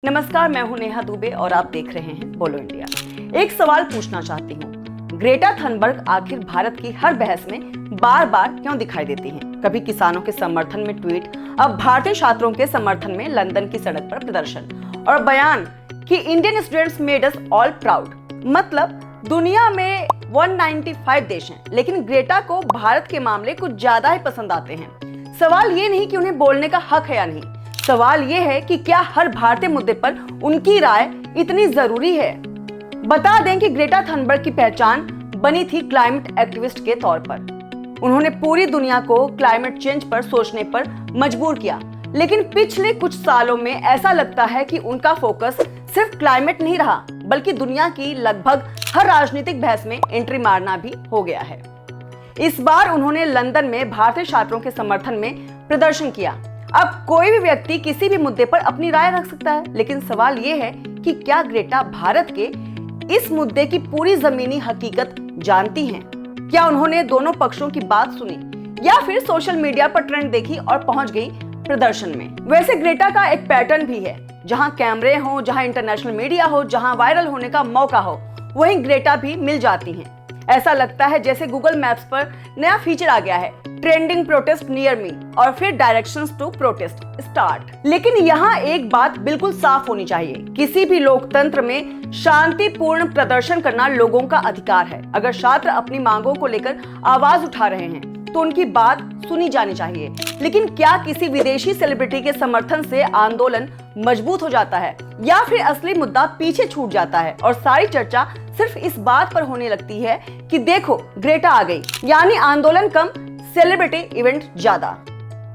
नमस्कार, मैं हूं नेहा दुबे और आप देख रहे हैं बोलो इंडिया। एक सवाल पूछना चाहती हूं, ग्रेटा थनबर्ग आखिर भारत की हर बहस में बार बार क्यों दिखाई देती हैं? कभी किसानों के समर्थन में ट्वीट, अब भारतीय छात्रों के समर्थन में लंदन की सड़क पर प्रदर्शन और बयान कि Indian students made us all proud. मतलब दुनिया में 195 देश हैं, लेकिन ग्रेटा को भारत के मामले कुछ ज्यादा ही पसंद आते हैं। सवाल ये नहीं कि उन्हें बोलने का हक है या नहीं, सवाल ये है कि क्या हर भारतीय मुद्दे पर उनकी राय इतनी जरूरी है। बता दें कि ग्रेटा थनबर्ग की पहचान बनी थी क्लाइमेट एक्टिविस्ट के तौर पर। उन्होंने पूरी दुनिया को क्लाइमेट चेंज पर सोचने पर मजबूर किया, लेकिन पिछले कुछ सालों में ऐसा लगता है कि उनका फोकस सिर्फ क्लाइमेट नहीं रहा, बल्कि दुनिया की लगभग हर राजनीतिक बहस में एंट्री मारना भी हो गया है। इस बार उन्होंने लंदन में भारतीय छात्रों के समर्थन में प्रदर्शन किया। अब कोई भी व्यक्ति किसी भी मुद्दे पर अपनी राय रख सकता है, लेकिन सवाल यह है कि क्या ग्रेटा भारत के इस मुद्दे की पूरी जमीनी हकीकत जानती हैं? क्या उन्होंने दोनों पक्षों की बात सुनी या फिर सोशल मीडिया पर ट्रेंड देखी और पहुंच गई प्रदर्शन में? वैसे ग्रेटा का एक पैटर्न भी है, जहां कैमरे हो, जहां इंटरनेशनल मीडिया हो, जहां वायरल होने का मौका हो, वहीं ग्रेटा भी मिल जाती हैं। ऐसा लगता है जैसे गूगल मैप्स पर नया फीचर आ गया है, ट्रेंडिंग प्रोटेस्ट नियर मी, और फिर डायरेक्शंस टू प्रोटेस्ट स्टार्ट। लेकिन यहाँ एक बात बिल्कुल साफ होनी चाहिए, किसी भी लोकतंत्र में शांतिपूर्ण प्रदर्शन करना लोगों का अधिकार है। अगर छात्र अपनी मांगों को लेकर आवाज उठा रहे हैं तो उनकी बात सुनी जानी चाहिए। लेकिन क्या किसी विदेशी सेलिब्रिटी के समर्थन से आंदोलन मजबूत हो जाता है या फिर असली मुद्दा पीछे छूट जाता है और सारी चर्चा सिर्फ इस बात पर होने लगती है कि देखो ग्रेटा आ गई, यानी आंदोलन कम, सेलिब्रिटी इवेंट ज्यादा।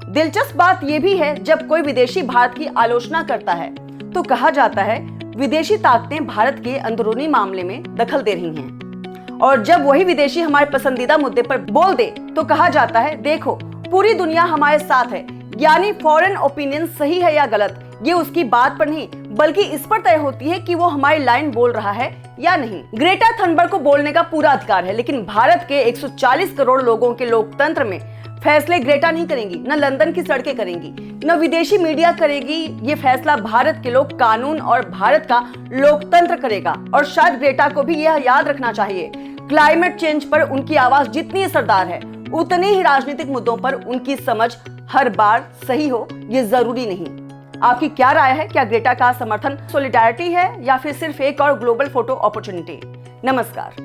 दिलचस्प बात यह भी है, जब कोई विदेशी भारत की आलोचना करता है तो कहा जाता है विदेशी ताकतें भारत के अंदरूनी मामले में दखल दे रही हैं, और जब वही विदेशी हमारे पसंदीदा मुद्दे पर बोल दे तो कहा जाता है देखो पूरी दुनिया हमारे साथ है। यानी फॉरेन ओपिनियन सही है या गलत, ये उसकी बात पर नहीं बल्कि इस पर तय होती है कि वो हमारी लाइन बोल रहा है या नहीं। ग्रेटा थनबर्ग को बोलने का पूरा अधिकार है, लेकिन भारत के 140 करोड़ लोगों के लोकतंत्र में फैसले ग्रेटा नहीं करेंगी, न लंदन की सड़कें करेंगी, न विदेशी मीडिया करेगी। ये फैसला भारत के लोग, कानून और भारत का लोकतंत्र करेगा। और शायद ग्रेटा को भी यह याद रखना चाहिए, क्लाइमेट चेंज पर उनकी आवाज जितनी असरदार है, उतनी ही राजनीतिक मुद्दों पर उनकी समझ हर बार सही हो ये जरूरी नहीं। आपकी क्या राय है? क्या ग्रेटा का समर्थन सॉलिडारिटी है या फिर सिर्फ एक और ग्लोबल फोटो अपॉर्चुनिटी? नमस्कार।